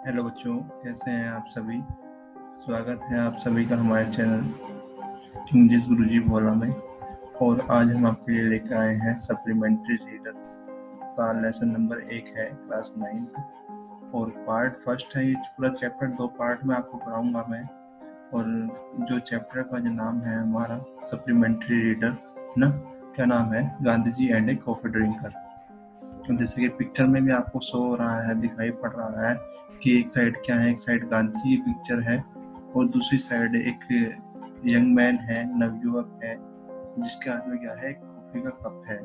Hello बच्चों, कैसे हैं आप सभी। स्वागत है आप सभी का हमारे चैनल इंग्लिश गुरुजी भोला में। और आज हम आपके लिए लेकर आए हैं सप्लीमेंट्री रीडर का लेसन नंबर 1 है, क्लास 9th और पार्ट फर्स्ट है। ये पूरा चैप्टर 2 पार्ट में आपको कराऊंगा मैं। और जो चैप्टर का जो नाम है हमारा सप्लीमेंट्री रीडर ना, क्या नाम है, गांधी जी एंड ए कॉफी ड्रिंकर। जैसे कि पिक्चर में भी आपको शो हो रहा है, दिखाई पड़ रहा है कि एक साइड क्या है, एक साइड गांधी जी की पिक्चर है और दूसरी साइड एक यंग मैन है, नवयुवक है, जिसके हाथ में क्या है, एक कॉफी का कप है।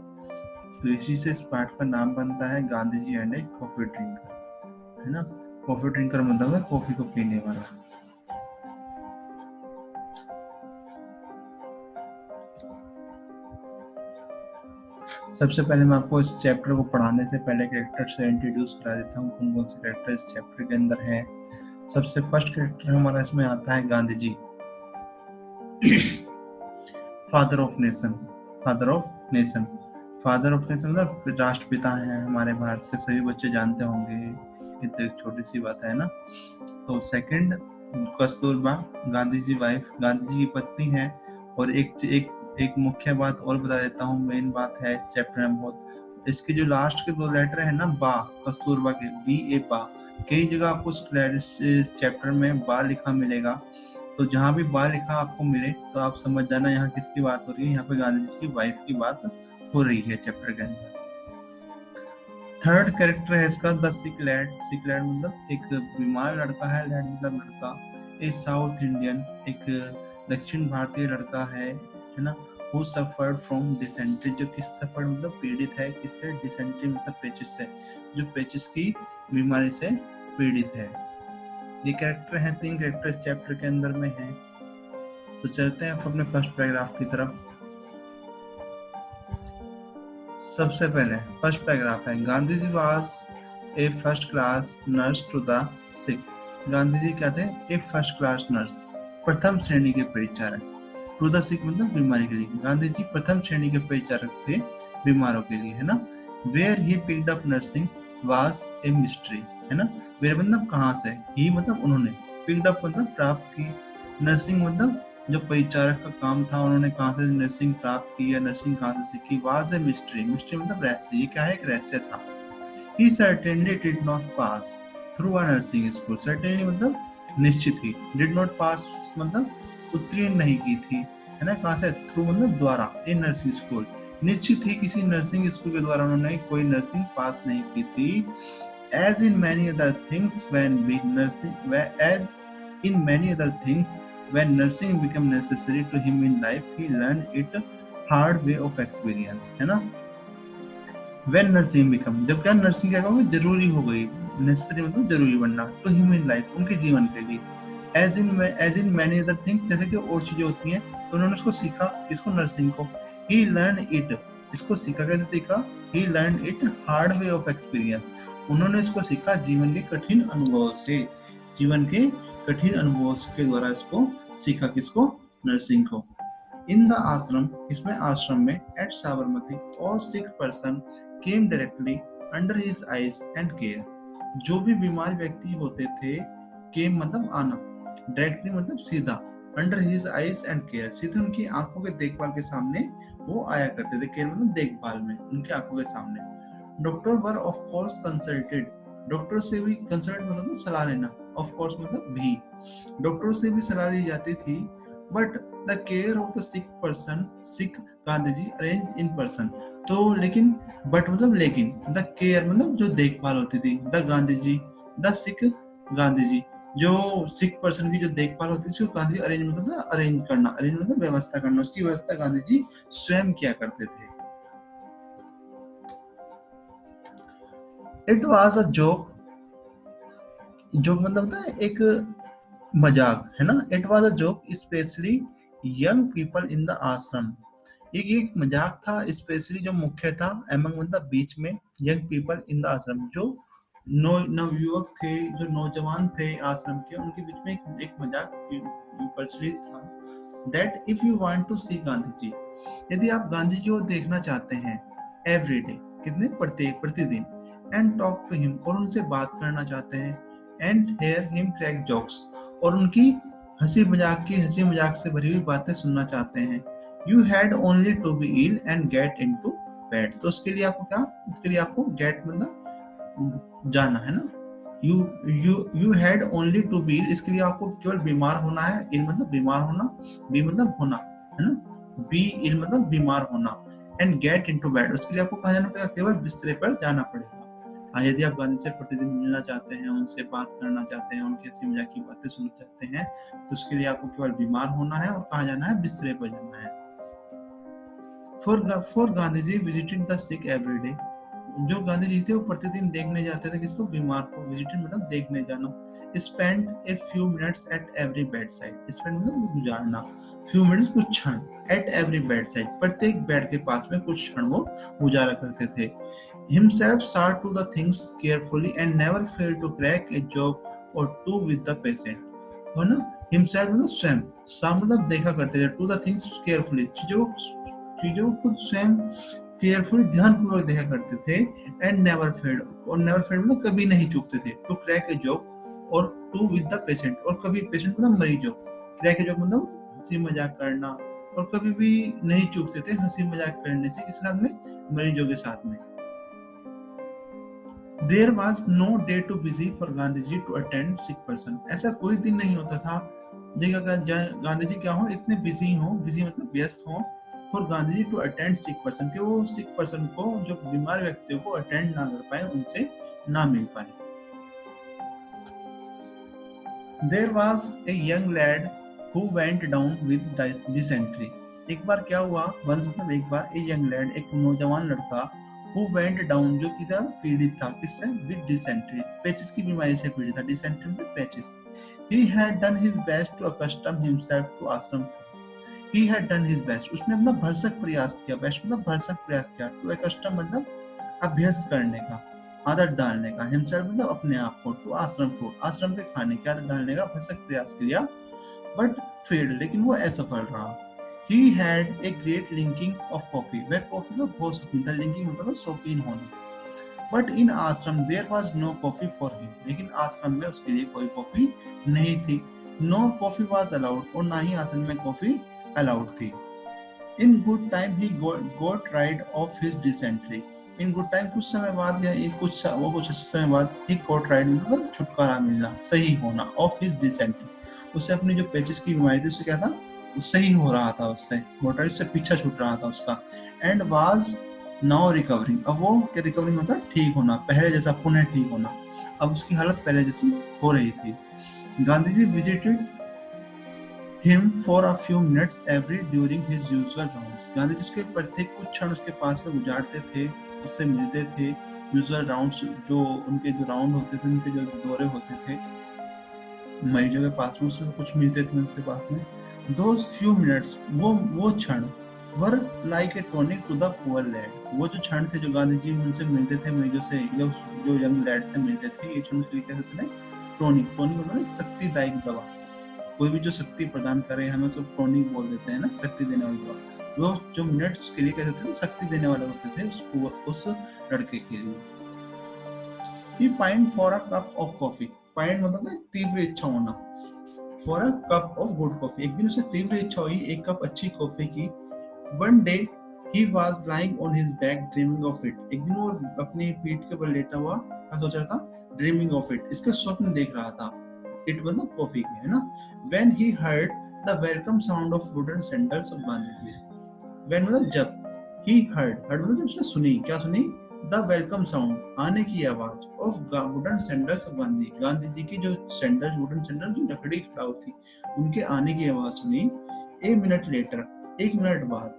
तो इसी से इस पार्ट का नाम बनता है गांधी जी एंड ए कॉफी ड्रिंकर, है ना। कॉफी ड्रिंकर मतलब है कॉफी को पीने वाला। सबसे पहले मैं आपको इस चैप्टर को पढ़ाने से पहले कैरेक्टर से इंट्रोड्यूस करा देता हूँ, कौन कौन से कैरेक्टर इस चैप्टर के अंदर हैं। सबसे फर्स्ट कैरेक्टर हमारा इसमें आता है Gandhi ji, father of nation. Father of nation, father of nation मतलब राष्ट्रपिता हैं हमारे भारत के, सभी बच्चे जानते होंगे, ये तो एक छोटी सी बात है ना। तो सेकंड, कस्तूरबा, गांधी जी वाइफ, गांधी जी की पत्नी है। और एक मुख्य बात और बता देता हूँ, मेन बात है इस चैप्टर में बहुत, इसके जो लास्ट के 2 लेटर है ना, बा, कस्तूरबा के, बी ए बा, कई जगह आपको इस चैप्टर में बा लिखा मिलेगा। तो जहाँ भी बा लिखा आपको मिले तो आप समझ जाना यहाँ किसकी बात हो रही है, यहाँ पे गांधी जी की वाइफ की बात हो रही है चैप्टर के अंदर। थर्ड कैरेक्टर है इसका the sick lad. Sick lad मतलब एक बीमार लड़का है, लैड मतलब लड़का। एक साउथ इंडियन, एक दक्षिण भारतीय लड़का है ना। हु सफर्ड फ्रॉम डिसेंट्री, जो किस सफर्ड मतलब पीड़ित है, किससे, डिसेंट्री मतलब पेचिस से, जो पेचिस की बीमारी से पीड़ित है। ये कैरेक्टर है, 3 कैरेक्टर इस चैप्टर के अंदर में है। तो चलते हैं अपने फर्स्ट पैराग्राफ की तरफ। सबसे पहले फर्स्ट पैराग्राफ है, Gandhi ji was a first class nurse to the sick. Gandhi ji क्या थे, ए फर्स्ट क्लास नर्स, प्रथम श्रेणी के परिचारक। टू द सिक मतलब बीमारी के लिए, गांधी जी प्रथम श्रेणी के परिचारक थे बीमारों के लिए, है ना। Where he picked up nursing was a mystery, है ना। वेयर मतलब कहाँ से, ही मतलब उन्होंने, पिक्ड अप मतलब प्राप्त की, नर्सिंग मतलब जो परिचारक का काम था, उन्होंने कहाँ से नर्सिंग प्राप्त की या नर्सिंग कहाँ से सीखी। वाज ए मिस्ट्री, मिस्ट्री मतलब रहस्य, ये क्या है, एक रहस्य था। He certainly did not pass through a nursing school. Certainly मतलब निश्चित ही, डिड नॉट पास मतलब उत्तीर्ण नहीं की थी, है ना। कहाँ से, थ्रू मतलब द्वारा, ए नर्सिंग स्कूल, निश्चित ही किसी नर्सिंग स्कूल के द्वारा उन्होंने कोई नर्सिंग पास नहीं की थी। As in many other things, when nursing became necessary to him in life, he learned it hard way of experience, है ना। When nursing become, जब क्या नर्सिंग क्या होगी, जरूरी हो गई, necessary मतलब जरूरी बनना, to him in life उनके जीवन के लिए। as in many other things, जैसे कि और चीजें होती हैं, तो उन्होंने उसको सीखा, इसको नर्सिंग को। He learned it, इसको सीखा, कैसे सीखा, He learned it hard way of experience, उन्होंने इसको सीखा जीवन के कठिन अनुभव से, जीवन के कठिन अनुभव के द्वारा इसको सीखा, किसको, नर्सिंग को। इन द आश्रम, इसमें आश्रम में, एट साबरमती, और सिक person came directly under his eyes and care, जो भी बीमार व्यक्ति होते थे, केम मतलब आना, डायरेक्टली मतलब सीधा, under his eyes and care, सीधे उनकी आंखों के देखभाल के सामने वो आया करते थे। केयर मतलब देखभाल में, उनकी आंखों के सामने। Doctor were of course consulted, doctor से भी, कंसल्ट मतलब सलाह लेना, ऑफ कोर्स मतलब भी, डॉक्टर से भी सलाह ली जाती थी। But the care of the sick person, sick Gandhi ji arrange in person, तो लेकिन, बट मतलब लेकिन, द केयर मतलब जो देखभाल होती थी, the Gandhi ji, the sick Gandhi जी, जो सिक पर्सन की जो देखभाल होती थी, गांधी अरेंज मतलब अरेंज करना, अरेंज मतलब व्यवस्था करना, उसकी व्यवस्था गांधी जी स्वयं किया करते थे। It was a joke, joke मतलब होता है एक मजाक, है ना। It was a joke specially young people in the आश्रम, एक मजाक था, स्पेशली जो मुख्य था, एमंग मतलब बीच में, यंग पीपल इन द आश्रम, जो नवयुवक थे, जो नौजवान थे आश्रम के, उनके बीच में एक मजाक प्रचलित था। That if you want to see Gandhi ji, यदि आप गांधी जी को देखना चाहते हैं, एवरी डे, कितने, प्रत्येक, प्रतिदिन, एंड टॉक टू हिम, और उनसे बात करना चाहते हैं, and hair him crack jokes, और उनकी हंसी मजाक से भरी हुई बातें सुनना चाहते हैं। You had only to be ill and get into bed, तो उसके लिए आपको गेट मतलब जाना है ना। You you had only to be ill, इसके लिए आपको केवल बीमार होना है। इल मतलब बीमार होना, बी मतलब होना, है ना। बी इल मतलब बीमार होना, एंड गेट इनटू बेड, उसके लिए आपको कहाँ जाना पड़ेगा, केवल बिस्तरे पर जाना पड़ेगा। हाँ, यदि आप गांधी से प्रतिदिन मिलना चाहते हैं, उनसे बात करना चाहते हैं, उनकी हंसी मजाक की बातें सुनना चाहते हैं, तो उसके लिए आपको केवल बीमार होना है और कहाँ जाना है, बिस्तरे पर जाना है। For Gandhi ji visiting the sick every day, जो गांधी जी थे वो प्रतिदिन देखने जाते थे किसको, बीमार को। विजिटिंग मतलब देखने जाना। Spend a few minutes at every bed side, spend मतलब गुजारना, फ्यू मिनट्स कुछ क्षण, एट एवरी बेड साइड प्रत्येक बेड के पास में कुछ क्षण वो गुजारा करते थे। Himself saw to the things carefully and never failed to crack a joke or two with the patient, है ना। Himself मतलब स्वयं, सा मतलब देखा करते थे, to the things carefully चीजों को खुद स्वयं केयरफुली ध्यानपूर्वक देखा करते थे, एंड नेवर फेल्ड, और नेवर फेल्ड मतलब कभी नहीं चूकते थे, टू क्रैक ए जोक, और टू विद द पेशेंट, और कभी पेशेंट मतलब मरीजों, क्रैक ए जोक मतलब हंसी मजाक करना, और कभी भी नहीं चूकते थे हंसी मजाक करने से, किस साथ में, मरीजों के साथ में। There was no day too busy for Gandhi ji to attend sick person, ऐसा कोई दिन नहीं होता था गांधी जी क्या हो, इतने बिजी हो, बिजी मतलब व्यस्त हो, for Gandhi ji to attend sick person, कि वो सिक पर्सन को, जो बीमार व्यक्तियों को अटेंड ना कर पाए, उनसे ना मिल पाए। There was a young lad who went down with dysentery, एक बार क्या हुआ, वंस मतलब एक बार, ए यंग लैड एक नौजवान लड़का, who went down जो कि था पीड़ित था, किससे, with dysentery, पेचिस की बीमारी से पीड़ित था, dysentery मतलब पेचिस। He had done his best to accustom himself to ashram, he had done his best, उसने अपना भरसक प्रयास किया, बेस्ट मतलब भरसक प्रयास किया, to accustom मतलब अभ्यस्त करने का, आदत डालने का, himself मतलब अपने आप को, to ashram food, आश्रम के खाने की आदत डालने का भरसक प्रयास किया, बट फेल्ड, लेकिन वो असफल रहा। He had a great liking of coffee, वह कॉफी का बहुत शौकीन था, लिंकिंग मतलब शौकीन होना। But in आश्रम there was no coffee for him, लेकिन आश्रम में उसके लिए कोई कॉफी नहीं थी। No coffee was allowed, और ना ही आश्रम में कॉफी अलाउड थी। In good time he got rid of his dysentery, in good time कुछ समय बाद या कुछ समय बाद, he got rid मतलब छुटकारा मिलना, सही होना, of his dysentery, उससे अपनी जो पेचिस की बीमारी थी उससे क्या था, वो सही हो रहा था, उससे मोटर से पीछा छूट रहा था उसका, एंड वाज नाउ रिकवरिंग, अब वो क्या रिकवरिंग होता है, ठीक होना, पहले जैसा पुनः ठीक होना, अब उसकी हालत पहले जैसी हो रही थी। Gandhi ji visited him for a few minutes every during his usual rounds, Gandhi ji उसके प्रत्येक कुछ क्षण उसके पास में गुजारते थे, उससे मिलते थे, यूजुअल राउंड्स जो उनके जो राउंड होते थे, उनके जो दौरे होते थे मरीजों के पास में, उससे कुछ मिलते थे उनके पास में। Those few minutes, वो क्षण, were like a tonic to the poor lad, वो जो क्षण थे जो गांधी जी उनसे मिलते थे, मरीजों से, जो यंग लैड से मिलते थे, ये क्षण उसके लिए क्या कहते थे, टॉनिक, टॉनिक मतलब एक शक्तिदायक दवा, कोई भी जो शक्ति प्रदान करे हमें उसको टॉनिक बोल देते हैं ना, शक्ति देने वाली दवा, वो जो मिनट्स के लिए क्या कहते थे, शक्ति देने वाले होते थे उस लड़के के लिए। He pined for a cup of coffee, pined मतलब है तीव्र इच्छा होना, for a cup of good coffee, एक दिन उसे तीव्र इच्छा हुई एक कप अच्छी कॉफी की। One day he was lying on his back dreaming of it, एक दिन वो अपनी पीठ के ऊपर लेटा हुआ क्या सोच रहा था, dreaming of it, इसका स्वप्न देख रहा था, it मतलब कॉफी के, है ना। When he heard the welcome sound of wooden sandals of Gandhi, when मतलब जब, he heard मतलब जब उसने सुनी, क्या सुनी, द वेलकम साउंड आने की आवाज, of wooden sandals of Gandhi, Gandhi ji की जो सैंडल, वुडन सैंडल जो लकड़ी की खड़ाऊ थी, उनके आने की आवाज सुनी। ए मिनट लेटर, एक मिनट बाद,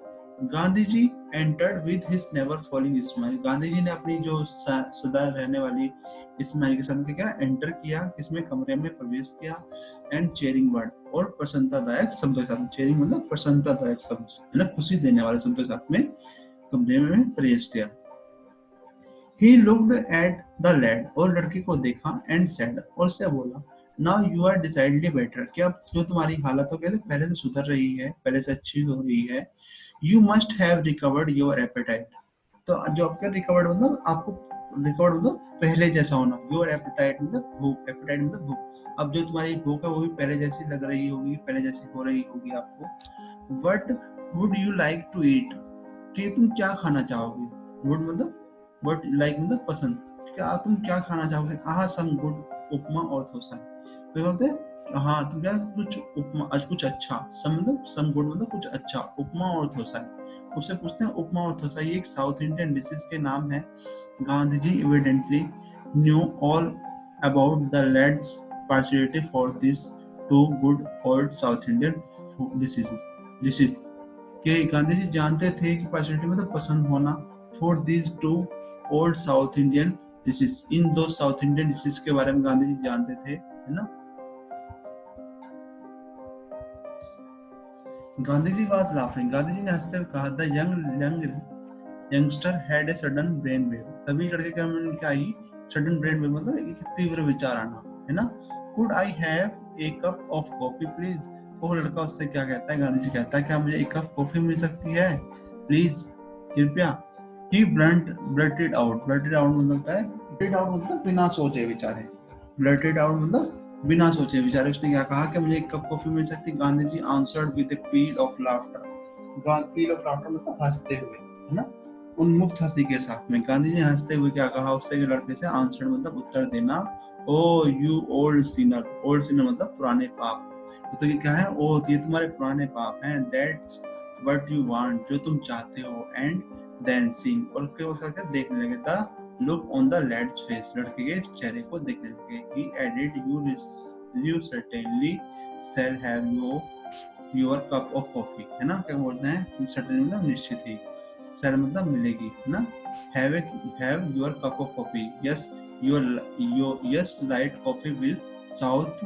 Gandhi ji entered with his never falling smile, Gandhi ji ने अपनी जो सदा रहने वाली स्माइल के साथ क्या एंटर किया, इसमें कमरे में प्रवेश किया, एंड चेयरिंग वर्ड, और प्रसन्नतादायक शब्दों के साथ, चेयरिंग मतलब प्रसन्नतादायक शब्द, है ना, खुशी देने वाले शब्दों के साथ में कमरे में प्रवेश किया। He looked at the lad, और लड़की को देखा, and said, और उससे बोला, now you are decidedly better, कि अब जो तुम्हारी हालत हो गई पहले से सुधर रही है, पहले से अच्छी हो रही है। You must have recovered your appetite, तो जो आपका रिकवर्ड मतलब आपको रिकॉर्ड मतलब पहले जैसा होना, योर एपेटाइट मतलब भूख, एपेटाइट मतलब भूख, अब जो तुम्हारी भूख है वो भी पहले जैसी लग रही होगी, पहले जैसी हो रही होगी आपको। What would you like to eat, कि तुम क्या खाना चाहोगे, वुड मतलब व्हाट लाइक मतलब पसंद, क्या तुम क्या खाना चाहोगे, सम गुड उपमा और डोसा, तो बोलते हैं हाँ तुम क्या कुछ उपमा, आज कुछ अच्छा, सम मतलब सम गुड मतलब कुछ अच्छा, उपमा और डोसा। उससे पूछते हैं उपमा और डोसा ये एक साउथ इंडियन डिशेस के नाम है। गांधी जी evidently knew all about the lad's partiality for these two good old South Indian dishes कि गांधी जी जानते थे कि पार्शियलिटी मतलब पसंद होना for these two old South Indian dishes, इन दो साउथ इंडियन डिशेस के बारे में गांधी जी जानते थे, है ना। गांधी जी वाज लाफिंग, गांधी जी ने हंसते हुए कहा the youngster had a sudden brain wave, तभी लड़के के मन में क्या आई, सडन ब्रेन वेव मतलब एक तीव्र विचार आना, है ना। Could I have a cup of coffee please, वो लड़का उससे क्या कहता है, गांधी जी कहता है क्या मुझे एक कप कॉफी मिल सकती है प्लीज, कृपया। ही ब्लर्टेड आउट मतलब होता है, ब्लर्टेड आउट मतलब बिना सोचे विचारे, ब्लर्टेड आउट मतलब बिना सोचे विचारे उसने क्या कहा कि मुझे एक कप कॉफी मिल सकती। Gandhi ji answered with a peal of laughter, peal of laughter मतलब हंसते हुए, है ना, उन्मुक्त हंसी के साथ में गांधी जी हंसते हुए क्या कहा उससे, लड़के से, आंसर मतलब उत्तर देना, ओ यू ओल्ड सीनर, ओल्ड सीनर मतलब पुराने पाप, तो ये क्या है, ओ ये तुम्हारे पुराने पाप हैं, दैट्स व्हाट यू वांट, जो तुम चाहते हो, एंड देन सीइंग, और क्या देखने लगे, the look on the lad's face, लड़के के चेहरे को देखने लगे, he added you certainly shall have your cup of coffee, है ना, क्या बोलते हैं, सर्टेनली मतलब निश्चित ही, सर मतलब मिलेगी, है ना, have your cup of coffee, yes yes light coffee will south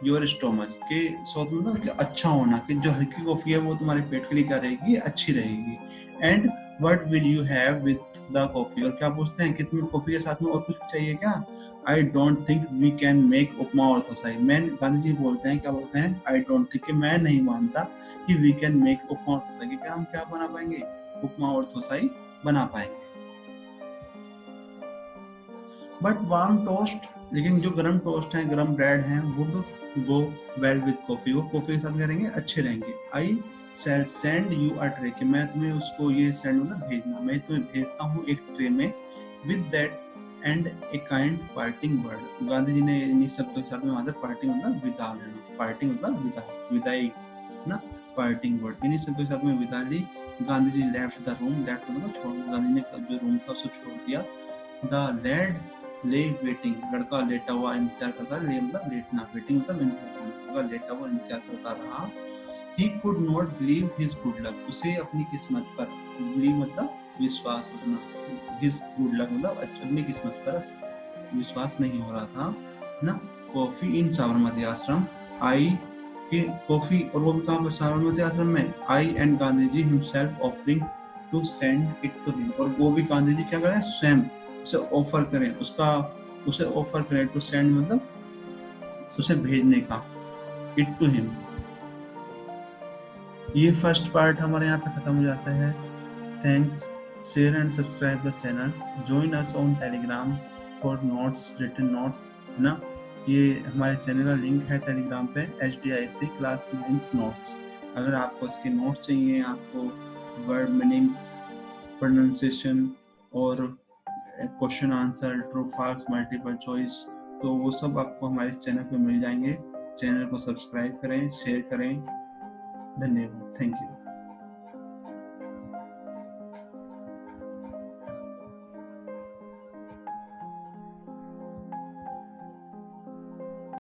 your stomach, के साउथ मतलब कि अच्छा होना, कि जो हल्की कॉफी है वो तुम्हारे पेट के लिए क्या रहेगी, अच्छी रहेगी। And what will you have with the coffee, और क्या पूछते हैं कि तुम्हें कॉफी के साथ में और कुछ चाहिए क्या, I don't think we can make upma और डोसा, मैं, गांधी जी बोलते हैं क्या बोलते हैं, आई डोंट थिंक, मैं नहीं मानता कि वी कैन मेक उपमा और डोसा, कि क्या हम क्या बना पाएंगे, उपमा और डोसा ही बना पाएंगे। बट वार्म टोस्ट, लेकिन जो गरम टोस्ट है, गरम ब्रेड है, would go well with coffee, वो कॉफी के साथ करेंगे अच्छे रहेंगे। आई शैल सेंड यू अ ट्रे, कि मैं तुम्हें उसको ये सेंड मतलब भेजना, मैं तुम्हें भेजता हूँ एक ट्रे में, with that and a kind parting word, Gandhi ji ने इन शब्दों के साथ में वहां से पार्टिंग मतलब विदा लेना, पार्टिंग मतलब विदा, विदाई ना, पार्टिंग वर्ड, इन्हीं शब्दों के साथ में विदा ली। Gandhi ji left the room, left मतलब छोड़, गांधी ने जो रूम था उसको छोड़ दिया। द लैड ले वेटिंग, लड़का लेटा हुआ इंतजार करता, ले मतलब लेटना, वेटिंग मतलब इंतजार करना, लड़का लेटा हुआ इंतजार करता रहा। He could not believe his good luck, उसे अपनी किस्मत पर, believe मतलब विश्वास करना, his good luck मतलब अपनी किस्मत पर विश्वास नहीं हो रहा था ना। कॉफी इन साबरमती आश्रम, आई कि कॉफी, और वो भी कहाँ पर, साबरमती आश्रम में, I and Gandhi ji himself offering to send it to him, और वो भी गांधी जी क्या करें, स्वयं उसे ऑफर करें, उसे ऑफर करें, टू सेंड मतलब उसे भेजने का, इट टू हिम। ये फर्स्ट पार्ट हमारे यहाँ पे खत्म हो जाता है। Thanks, share and subscribe the channel, join us on Telegram for notes, written notes, है ना, ये हमारे चैनल का लिंक है टेलीग्राम पे, HDIC क्लास 9th नोट्स। अगर आपको इसके नोट्स चाहिए, आपको वर्ड मीनिंग्स, प्रोनाउंसिएशन और question answer, true false, multiple choice, तो वो सब आपको हमारे चैनल पे मिल जाएंगे। चैनल को सब्सक्राइब करें, शेयर करें, धन्यवाद, थैंक यू।